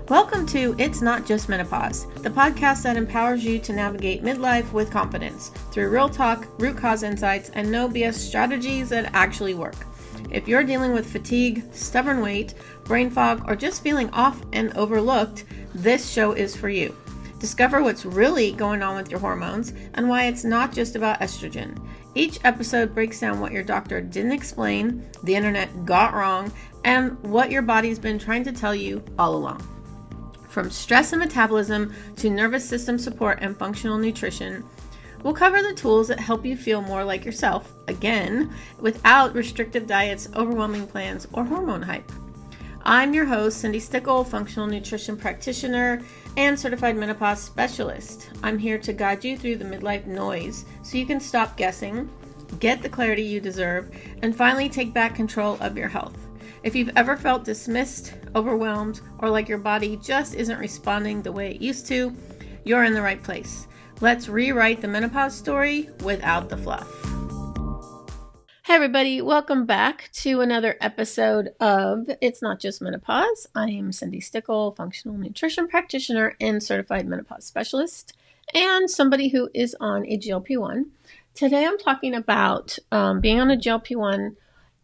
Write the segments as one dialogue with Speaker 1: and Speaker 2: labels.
Speaker 1: Welcome to It's Not Just Menopause, the podcast that empowers you to navigate midlife with confidence through real talk, root cause insights, and no BS strategies that actually work. If you're dealing with fatigue, stubborn weight, brain fog, or just feeling off and overlooked, this show is for you. Discover what's really going on with your hormones and why it's not just about estrogen. Each episode breaks down what your doctor didn't explain, the internet got wrong, and what your body's been trying to tell you all along. From stress and metabolism to nervous system support and functional nutrition, we'll cover the tools that help you feel more like yourself, again, without restrictive diets, overwhelming plans, or hormone hype. I'm your host, Cindi, functional nutrition practitioner and certified menopause specialist. I'm here to guide you through the midlife noise so you can stop guessing, get the clarity you deserve, and finally take back control of your health. If you've ever felt dismissed, overwhelmed, or like your body just isn't responding the way it used to, you're in the right place. Let's rewrite the menopause story without the fluff. Hey everybody, welcome back to another episode of It's Not Just Menopause. I am Cindi, functional nutrition practitioner and certified menopause specialist, and somebody who is on a GLP-1. Today I'm talking about being on a GLP-1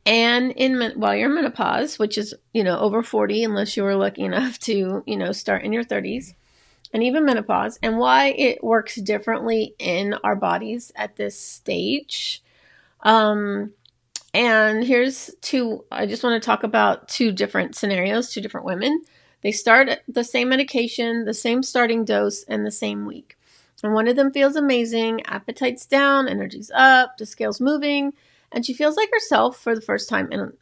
Speaker 1: and while you're in menopause, which is, over 40, unless you were lucky enough to, start in your 30s, and even menopause, and why it works differently in our bodies at this stage. And here's I just want to talk about two different scenarios, two different women. They start the same medication, the same starting dose, and the same week. And one of them feels amazing, appetite's down, energy's up, the scale's moving, and she feels like herself for the first time in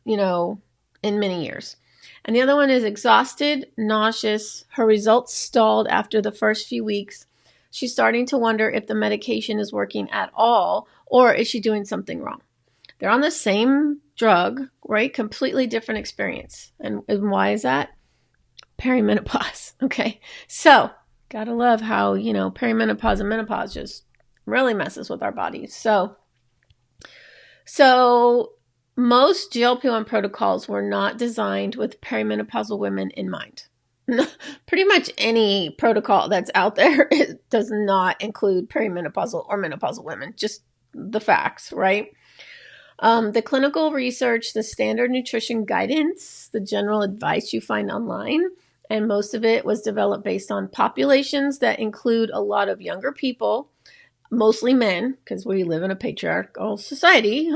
Speaker 1: many years. And the other one is exhausted, nauseous. Her results stalled after the first few weeks. She's starting to wonder if the medication is working at all, or is she doing something wrong? They're on the same drug, right? Completely different experience. And why is that? Perimenopause. Okay. So, gotta love how, perimenopause and menopause just really messes with our bodies. So most GLP-1 protocols were not designed with perimenopausal women in mind. Pretty much any protocol that's out there does not include perimenopausal or menopausal women. Just the facts, right? The clinical research, the standard nutrition guidance, the general advice you find online, and most of it was developed based on populations that include a lot of younger people, mostly men, because we live in a patriarchal society.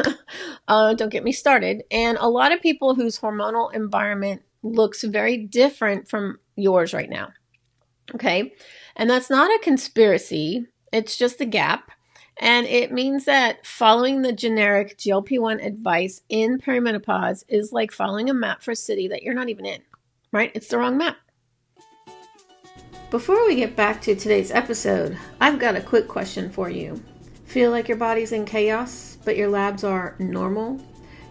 Speaker 1: Don't get me started. And a lot of people whose hormonal environment looks very different from yours right now. Okay. And that's not a conspiracy. It's just a gap. And it means that following the generic GLP-1 advice in perimenopause is like following a map for a city that you're not even in, right? It's the wrong map. Before we get back to today's episode, I've got a quick question for you. Feel like your body's in chaos, but your labs are normal?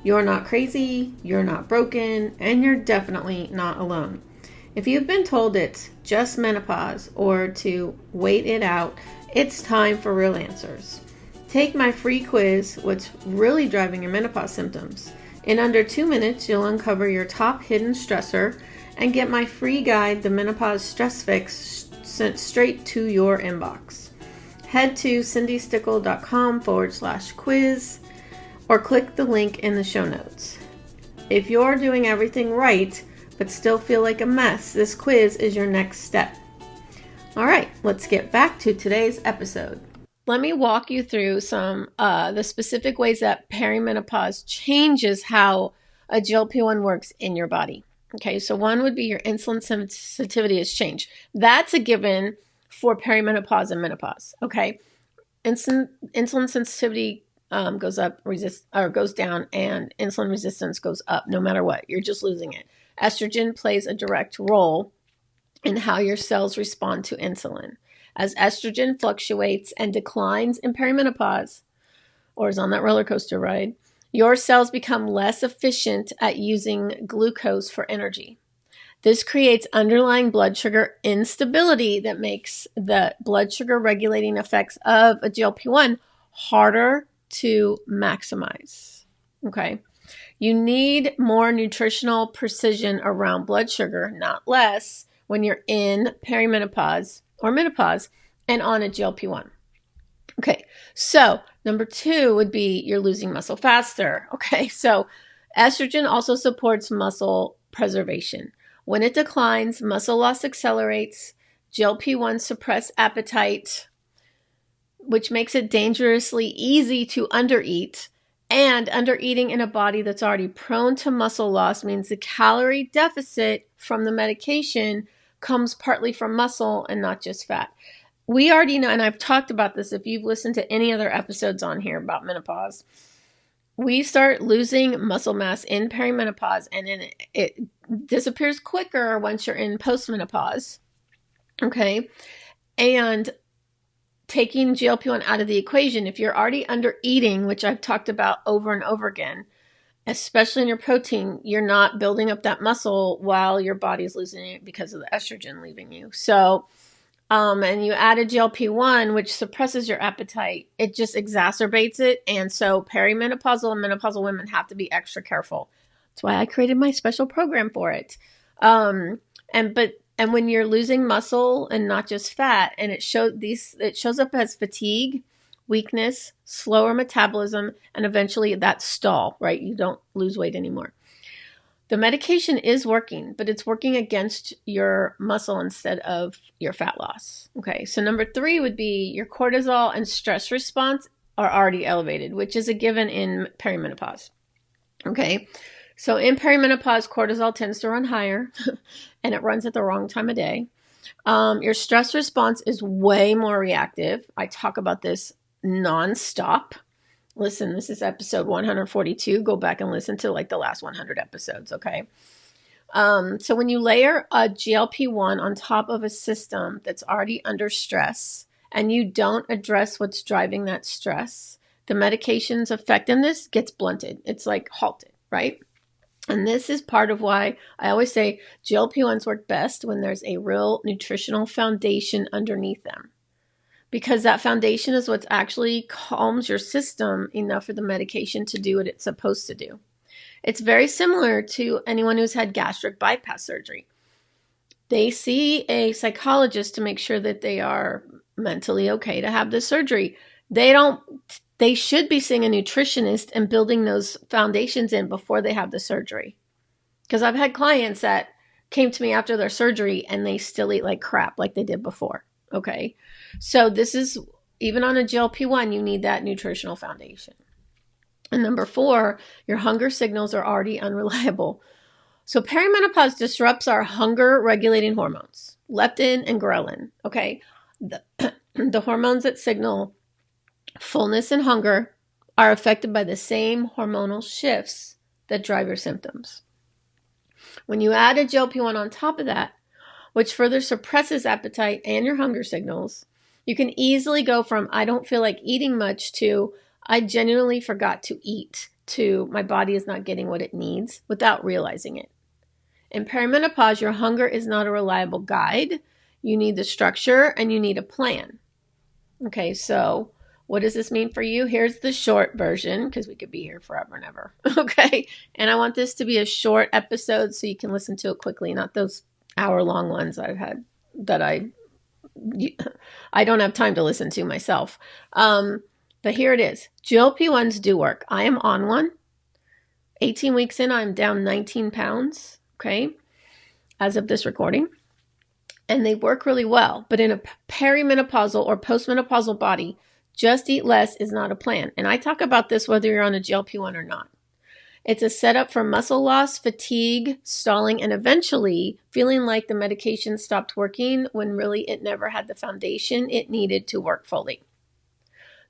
Speaker 1: You're not crazy, you're not broken, and you're definitely not alone. If you've been told it's just menopause or to wait it out, it's time for real answers. Take my free quiz, What's Really Driving Your Menopause Symptoms. In under 2 minutes, you'll uncover your top hidden stressor and get my free guide, The Menopause Stress Fix, sent straight to your inbox. Head to cindistickle.com/quiz or click the link in the show notes. If you're doing everything right, but still feel like a mess, this quiz is your next step. All right, let's get back to today's episode. Let me walk you through some the specific ways that perimenopause changes how a GLP-1 works in your body. Okay, so one would be your insulin sensitivity has changed. That's a given for perimenopause and menopause. Okay, insulin sensitivity goes up, goes down, and insulin resistance goes up. No matter what, you're just losing it. Estrogen plays a direct role in how your cells respond to insulin. As estrogen fluctuates and declines in perimenopause, or is on that roller coaster ride, your cells become less efficient at using glucose for energy. This creates underlying blood sugar instability that makes the blood sugar regulating effects of a GLP-1 harder to maximize. Okay. You need more nutritional precision around blood sugar, not less, when you're in perimenopause or menopause and on a GLP-1. Okay, so number 2 would be you're losing muscle faster. Okay, so estrogen also supports muscle preservation. When it declines, muscle loss accelerates, GLP-1 suppress appetite, which makes it dangerously easy to undereat. And undereating in a body that's already prone to muscle loss means the calorie deficit from the medication comes partly from muscle and not just fat. We already know, and I've talked about this if you've listened to any other episodes on here about menopause, we start losing muscle mass in perimenopause, and then it disappears quicker once you're in postmenopause. Okay. And taking GLP-1 out of the equation, if you're already under eating, which I've talked about over and over again, especially in your protein, you're not building up that muscle while your body's losing it because of the estrogen leaving you. So, and you add a GLP-1, which suppresses your appetite, it just exacerbates it. And so perimenopausal and menopausal women have to be extra careful. That's why I created my special program for it. And when you're losing muscle and not just fat, and it shows up as fatigue, weakness, slower metabolism, and eventually that stall, right? You don't lose weight anymore. The medication is working, but it's working against your muscle instead of your fat loss. Okay, so number 3 would be your cortisol and stress response are already elevated, which is a given in perimenopause. Okay, so in perimenopause, cortisol tends to run higher and it runs at the wrong time of day. Your stress response is way more reactive. I talk about this nonstop. Listen, this is episode 142. Go back and listen to like the last 100 episodes, okay? So when you layer a GLP-1 on top of a system that's already under stress and you don't address what's driving that stress, the medication's effectiveness gets blunted. It's like halted, right? And this is part of why I always say GLP-1s work best when there's a real nutritional foundation underneath them. Because that foundation is what actually calms your system enough for the medication to do what it's supposed to do. It's very similar to anyone who's had gastric bypass surgery. They see a psychologist to make sure that they are mentally okay to have the surgery. They should be seeing a nutritionist and building those foundations in before they have the surgery. Because I've had clients that came to me after their surgery and they still eat like crap like they did before. Okay, so this is, even on a GLP-1, you need that nutritional foundation. And number 4, your hunger signals are already unreliable. So perimenopause disrupts our hunger regulating hormones, leptin and ghrelin. Okay, the hormones that signal fullness and hunger are affected by the same hormonal shifts that drive your symptoms. When you add a GLP-1 on top of that, which further suppresses appetite and your hunger signals, you can easily go from I don't feel like eating much to I genuinely forgot to eat to my body is not getting what it needs without realizing it. In perimenopause, your hunger is not a reliable guide. You need the structure and you need a plan. Okay, so what does this mean for you? Here's the short version because we could be here forever and ever. Okay, and I want this to be a short episode so you can listen to it quickly, not those hour-long ones I've had that I don't have time to listen to myself. But here it is. GLP-1s do work. I am on one. 18 weeks in, I'm down 19 pounds, okay, as of this recording. And they work really well. But in a perimenopausal or postmenopausal body, just eat less is not a plan. And I talk about this whether you're on a GLP-1 or not. It's a setup for muscle loss, fatigue, stalling, and eventually feeling like the medication stopped working when really it never had the foundation it needed to work fully.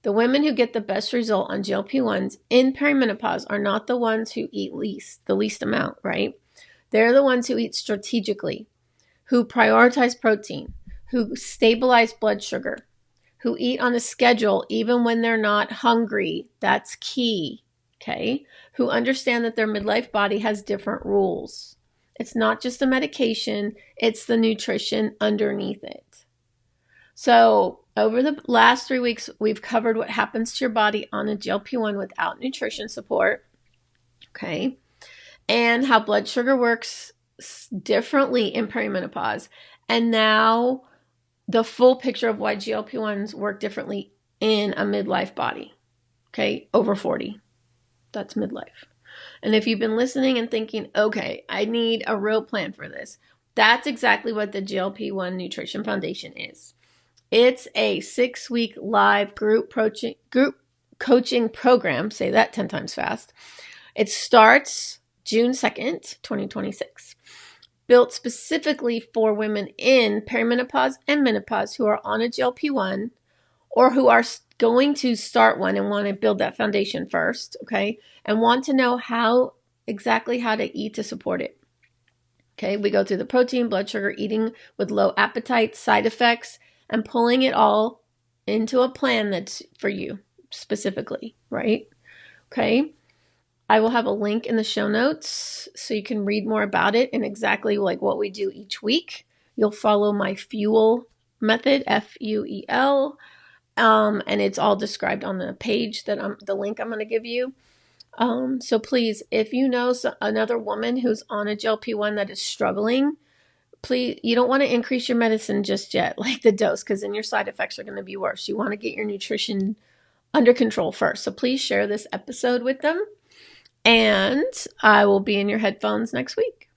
Speaker 1: The women who get the best result on GLP-1s in perimenopause are not the ones who eat the least amount, right? They're the ones who eat strategically, who prioritize protein, who stabilize blood sugar, who eat on a schedule even when they're not hungry. That's key, okay? Who understand that their midlife body has different rules. It's not just the medication, it's the nutrition underneath it. So over the last 3 weeks, we've covered what happens to your body on a GLP-1 without nutrition support, okay? And how blood sugar works differently in perimenopause. And now the full picture of why GLP-1s work differently in a midlife body. Okay, over 40. That's midlife. And if you've been listening and thinking, okay, I need a real plan for this, that's exactly what the GLP-1 Nutrition Foundation is. It's a 6-week live group coaching program. Say that 10 times fast. It starts June 2nd, 2026. Built specifically for women in perimenopause and menopause who are on a GLP-1 or who are going to start one and want to build that foundation first, okay, and want to know exactly how to eat to support it. Okay, we go through the protein, blood sugar, eating with low appetite, side effects, and pulling it all into a plan that's for you specifically, right? Okay. I will have a link in the show notes so you can read more about it and exactly like what we do each week. You'll follow my FUEL method, FUEL, and it's all described on the page the link I'm going to give you. So please, if you know another woman who's on a GLP-1 that is struggling, please, you don't want to increase your medicine just yet, like the dose, because then your side effects are going to be worse. You want to get your nutrition under control first. So please share this episode with them. And I will be in your headphones next week.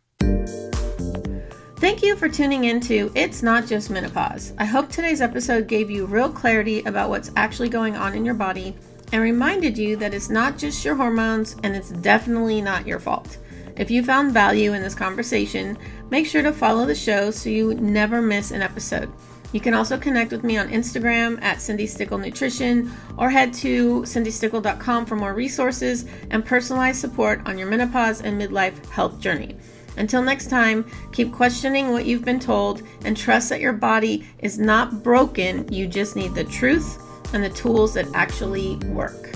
Speaker 1: Thank you for tuning in to It's Not Just Menopause. I hope today's episode gave you real clarity about what's actually going on in your body and reminded you that it's not just your hormones and it's definitely not your fault. If you found value in this conversation, make sure to follow the show so you never miss an episode. You can also connect with me on Instagram at Cindi Stickle Nutrition or head to cindystickle.com for more resources and personalized support on your menopause and midlife health journey. Until next time, keep questioning what you've been told and trust that your body is not broken. You just need the truth and the tools that actually work.